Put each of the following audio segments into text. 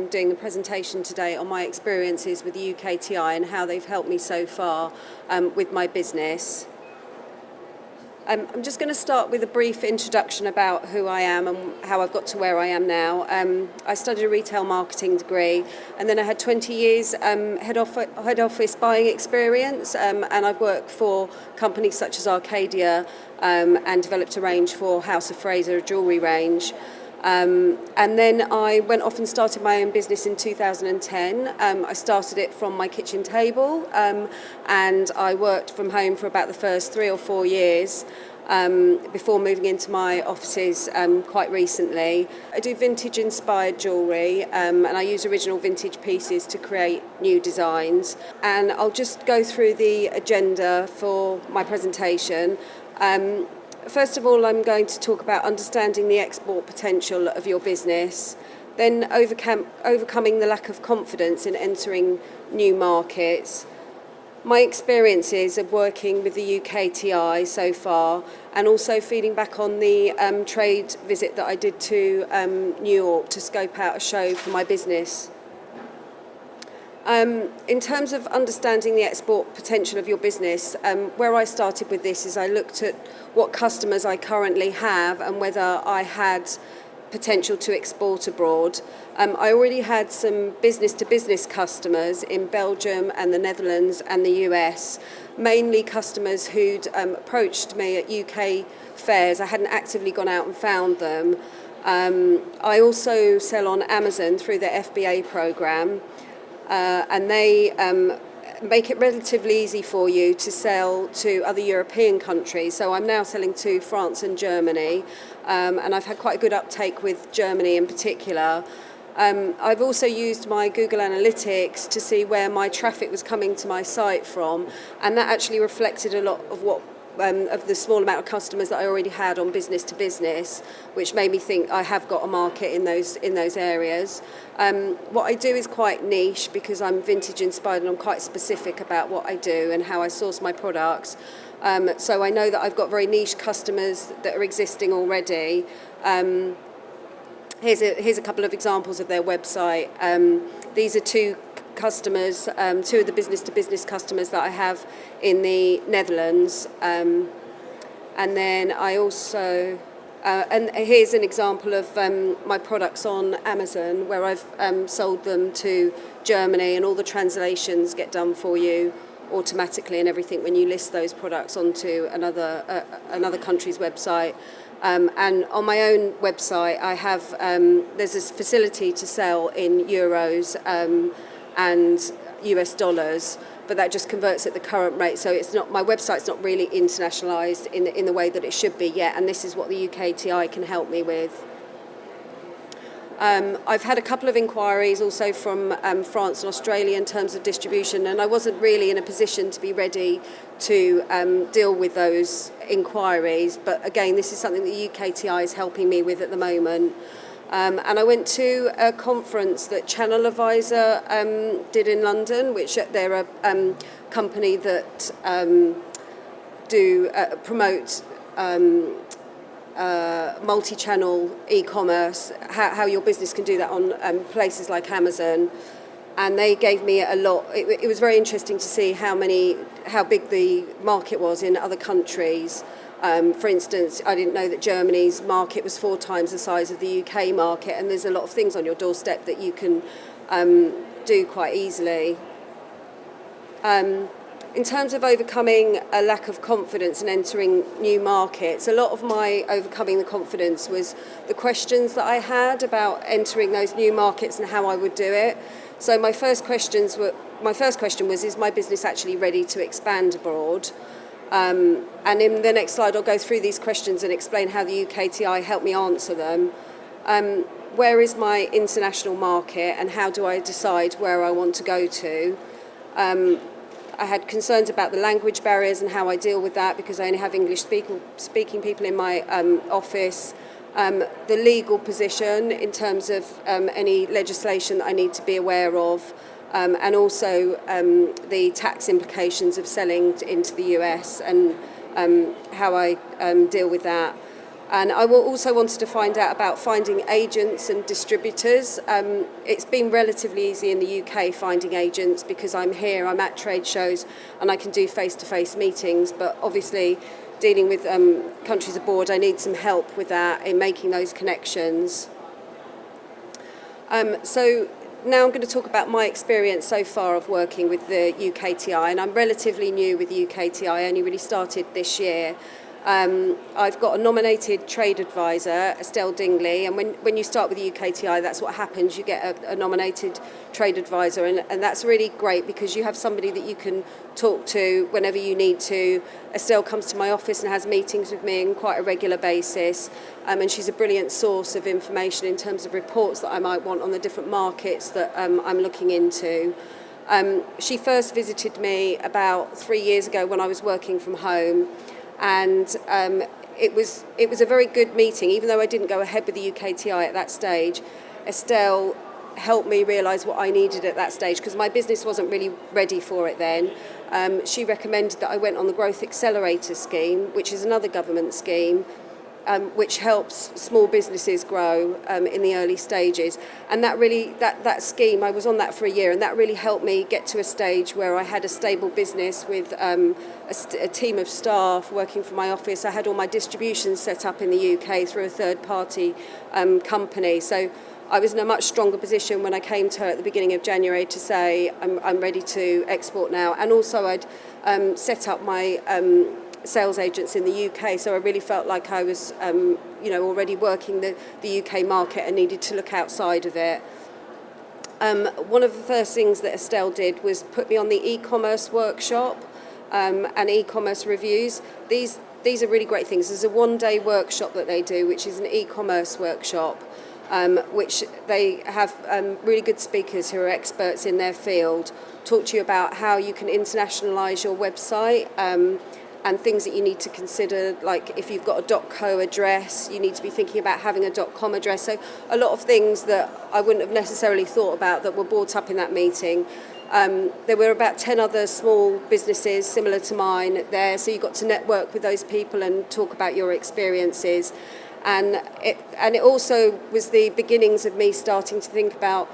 doing the presentation today on my experiences with the UKTI and how they've helped me so far with my business. I'm just going to start with a brief introduction about who I am and how I've got to where I am now. I studied a retail marketing degree, and then I had 20 years head office buying experience, and I've worked for companies such as Arcadia and developed a range for House of Fraser, a jewellery range. And then I went off and started my own business in 2010. I started it from my kitchen table, and I worked from home for about the first 3 or 4 years before moving into my offices quite recently. I do vintage-inspired jewellery, and I use original vintage pieces to create new designs. And I'll just go through the agenda for my presentation. First of all, I'm going to talk about understanding the export potential of your business, then overcoming the lack of confidence in entering new markets, my experiences of working with the UKTI so far, and also feeding back on the trade visit that I did to New York to scope out a show for my business. In terms of understanding the export potential of your business, where I started with this is I looked at what customers I currently have and whether I had potential to export abroad. I already had some business-to-business customers in Belgium and the Netherlands and the US, mainly customers who'd approached me at UK fairs. I hadn't actively gone out and found them. I also sell on Amazon through their FBA program. And they make it relatively easy for you to sell to other European countries. So I'm now selling to France and Germany, and I've had quite a good uptake with Germany in particular. I've also used my Google Analytics to see where my traffic was coming to my site from, and that actually reflected a lot of what of the small amount of customers that I already had on business to business, which made me think I have got a market in those areas. What I do is quite niche because I'm vintage inspired and I'm quite specific about what I do and how I source my products. So I know that I've got very niche customers that are existing already. Here's a couple of examples of their website. These are two customers, two of the business-to-business customers that I have in the Netherlands. And then I also, and here's an example of my products on Amazon where I've sold them to Germany, and all the translations get done for you automatically and everything when you list those products onto another country's website. And on my own website, I have there's this facility to sell in euros and US dollars, but that just converts at the current rate. So it's not, my website's not really internationalised in the way that it should be yet, and this is what the UKTI can help me with. I've had a couple of inquiries also from France and Australia in terms of distribution, and I wasn't really in a position to be ready to deal with those inquiries. But again, this is something the UKTI is helping me with at the moment. And I went to a conference that Channel Advisor did in London, which they're a company that promote multi-channel e-commerce, how your business can do that on places like Amazon. And they gave me a lot. It was very interesting to see how big the market was in other countries. For instance, I didn't know that Germany's market was 4 times the size of the UK market, and there's a lot of things on your doorstep that you can do quite easily. In terms of overcoming a lack of confidence and entering new markets, a lot of my overcoming the confidence was the questions that I had about entering those new markets and how I would do it. So my first question was, is my business actually ready to expand abroad? And in the next slide, I'll go through these questions and explain how the UKTI helped me answer them. Where is my international market, and how do I decide where I want to go to? I had concerns about the language barriers and how I deal with that because I only have English speaking people in my office. The legal position in terms of any legislation that I need to be aware of, and also the tax implications of selling into the US and how I deal with that. And I also wanted to find out about finding agents and distributors. It's been relatively easy in the UK finding agents because I'm here, I'm at trade shows, and I can do face-to-face meetings. But obviously, dealing with countries abroad, I need some help with that in making those connections. So now I'm going to talk about my experience so far of working with the UKTI, and I'm relatively new with the UKTI. I only really started this year. I've got a nominated trade advisor, Estelle Dingley, and when you start with the UKTI, that's what happens. You get a nominated trade advisor, and that's really great because you have somebody that you can talk to whenever you need to. Estelle comes to my office and has meetings with me on quite a regular basis, and she's a brilliant source of information in terms of reports that I might want on the different markets that I'm looking into. She first visited me about 3 years ago when I was working from home. And it was a very good meeting, even though I didn't go ahead with the UKTI at that stage. Estelle helped me realise what I needed at that stage because my business wasn't really ready for it then. She recommended that I went on the Growth Accelerator scheme, which is another government scheme, which helps small businesses grow in the early stages. And that scheme, I was on that for a year, and that really helped me get to a stage where I had a stable business with a team of staff working from my office. I had all my distribution set up in the UK through a third-party company. So I was in a much stronger position when I came to her at the beginning of January to say, I'm ready to export now. And also I'd set up my sales agents in the UK, so I really felt like I was already working the UK market and needed to look outside of it. One of the first things that Estelle did was put me on the e-commerce workshop and e-commerce reviews. These are really great things. There's a one-day workshop that they do, which is an e-commerce workshop, which they have really good speakers who are experts in their field, talk to you about how you can internationalise your website, and things that you need to consider, like if you've got a .co address, you need to be thinking about having a .com address. So a lot of things that I wouldn't have necessarily thought about that were brought up in that meeting. There were about 10 other small businesses similar to mine there, so you got to network with those people and talk about your experiences. And it also was the beginnings of me starting to think about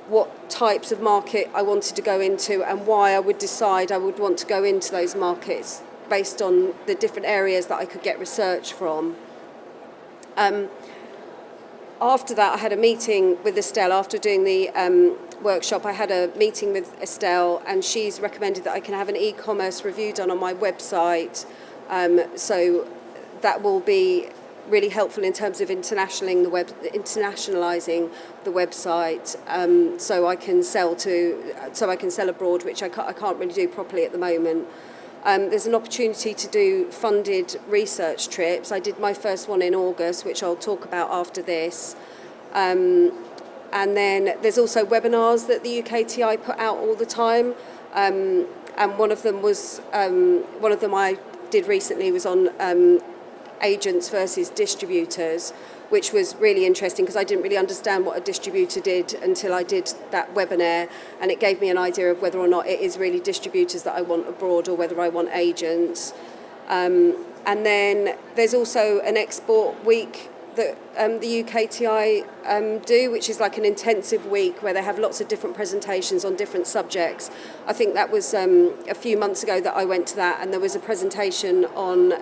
what types of market I wanted to go into and why I would decide I would want to go into those markets, based on the different areas that I could get research from. After that, I had a meeting with Estelle. After doing the workshop, I had a meeting with Estelle, and she's recommended that I can have an e-commerce review done on my website. So that will be really helpful in terms of internationalising the website, so I can sell abroad, which I can't really do properly at the moment. There's an opportunity to do funded research trips. I did my first one in August, which I'll talk about after this. And then there's also webinars that the UKTI put out all the time. And one of them I did recently was on agents versus distributors, which was really interesting because I didn't really understand what a distributor did until I did that webinar, and it gave me an idea of whether or not it is really distributors that I want abroad or whether I want agents. And then there's also an export week that the UKTI do, which is like an intensive week where they have lots of different presentations on different subjects. I think that was a few months ago that I went to that, and there was a presentation on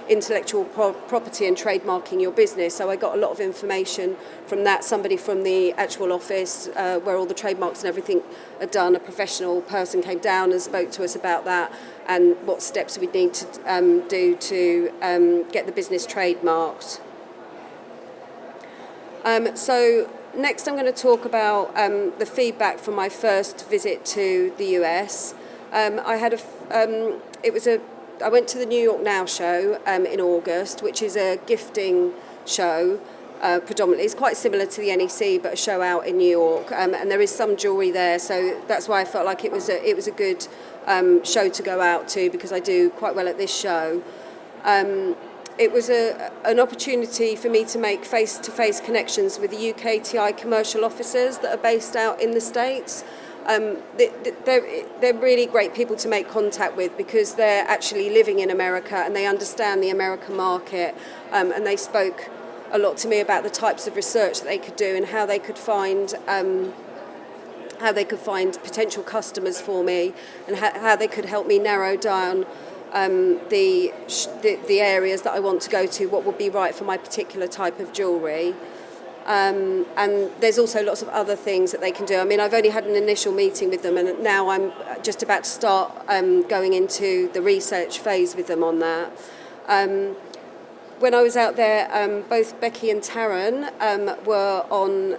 intellectual property and trademarking your business. So I got a lot of information from that. Somebody from the actual office where all the trademarks and everything are done, a professional person came down and spoke to us about that and what steps we need to do to get the business trademarked. So next I'm going to talk about the feedback from my first visit to the US. I went to the New York Now show in August, which is a gifting show predominantly. It's quite similar to the NEC, but a show out in New York, and there is some jewellery there, so that's why I felt like it was a good show to go out to, because I do quite well at this show. It was an opportunity for me to make face-to-face connections with the UKTI commercial officers that are based out in the States. They're really great people to make contact with because they're actually living in America and they understand the American market, and they spoke a lot to me about the types of research that they could do and how they could find potential customers for me, and how they could help me narrow down the areas that I want to go to, what would be right for my particular type of jewellery. And there's also lots of other things that they can do. I mean, I've only had an initial meeting with them, and now I'm just about to start going into the research phase with them on that. When I was out there, both Becky and Taryn were on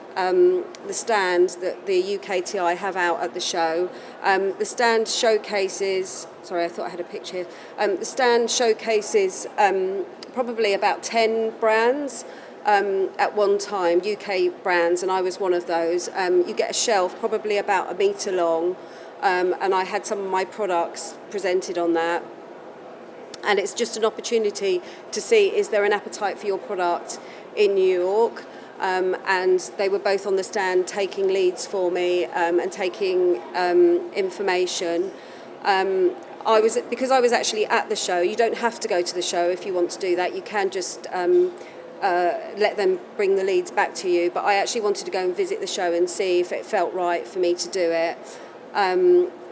the stand that the UKTI have out at the show. The stand showcases, sorry, I thought I had a picture here. The stand showcases probably about 10 brands at one time, UK brands, and I was one of those. You get a shelf probably about 1 metre long, and I had some of my products presented on that. And it's just an opportunity to see, is there an appetite for your product in New York? And they were both on the stand taking leads for me and taking information. Because I was actually at the show, you don't have to go to the show if you want to do that. You can just let them bring the leads back to you. But I actually wanted to go and visit the show and see if it felt right for me to do it.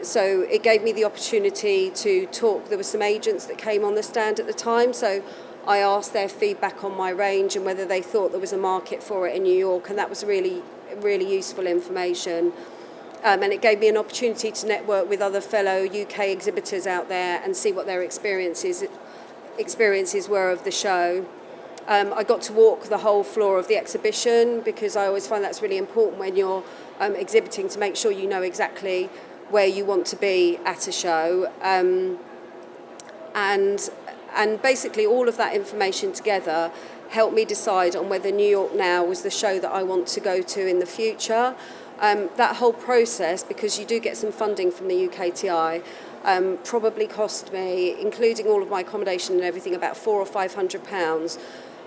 So it gave me the opportunity to talk. There were some agents that came on the stand at the time, so I asked their feedback on my range and whether they thought there was a market for it in New York, and that was really, really useful information. And it gave me an opportunity to network with other fellow UK exhibitors out there and see what their experiences were of the show. I got to walk the whole floor of the exhibition because I always find that's really important when you're exhibiting, to make sure you know exactly where you want to be at a show. And basically all of that information together helped me decide on whether New York Now was the show that I want to go to in the future. That whole process, because you do get some funding from the UKTI, probably cost me, including all of my accommodation and everything, about £400 or £500,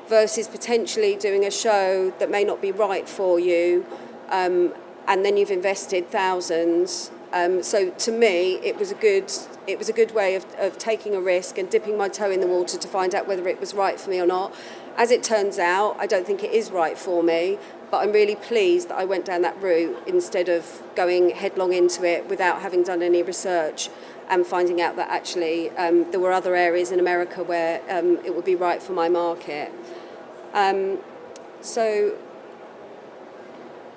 versus potentially doing a show that may not be right for you, and then you've invested thousands. So to me, it was a good way of taking a risk and dipping my toe in the water to find out whether it was right for me or not. As it turns out, I don't think it is right for me, but I'm really pleased that I went down that route instead of going headlong into it without having done any research and finding out that actually there were other areas in America where it would be right for my market. So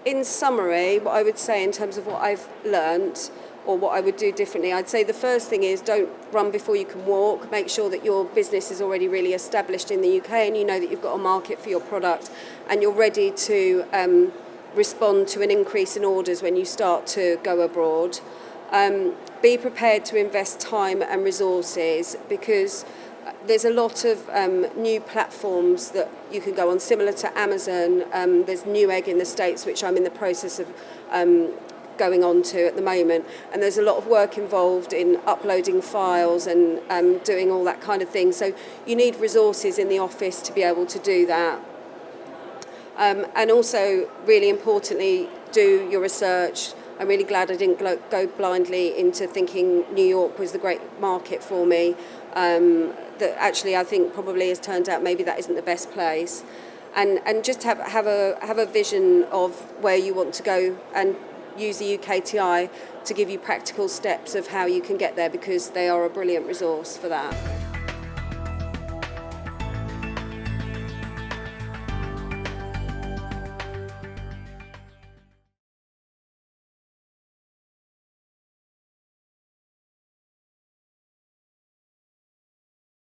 in summary, what I would say in terms of what I've learnt or what I would do differently, I'd say the first thing is don't run before you can walk. Make sure that your business is already really established in the UK and you know that you've got a market for your product and you're ready to respond to an increase in orders when you start to go abroad. Be prepared to invest time and resources, because there's a lot of new platforms that you can go on, similar to Amazon. There's Newegg in the States, which I'm in the process of going on to at the moment. And there's a lot of work involved in uploading files and doing all that kind of thing. So you need resources in the office to be able to do that. And also, really importantly, do your research. I'm really glad I didn't go blindly into thinking New York was the great market for me. That actually I think probably has turned out maybe that isn't the best place, and just have a vision of where you want to go and use the UKTI to give you practical steps of how you can get there, because they are a brilliant resource for that.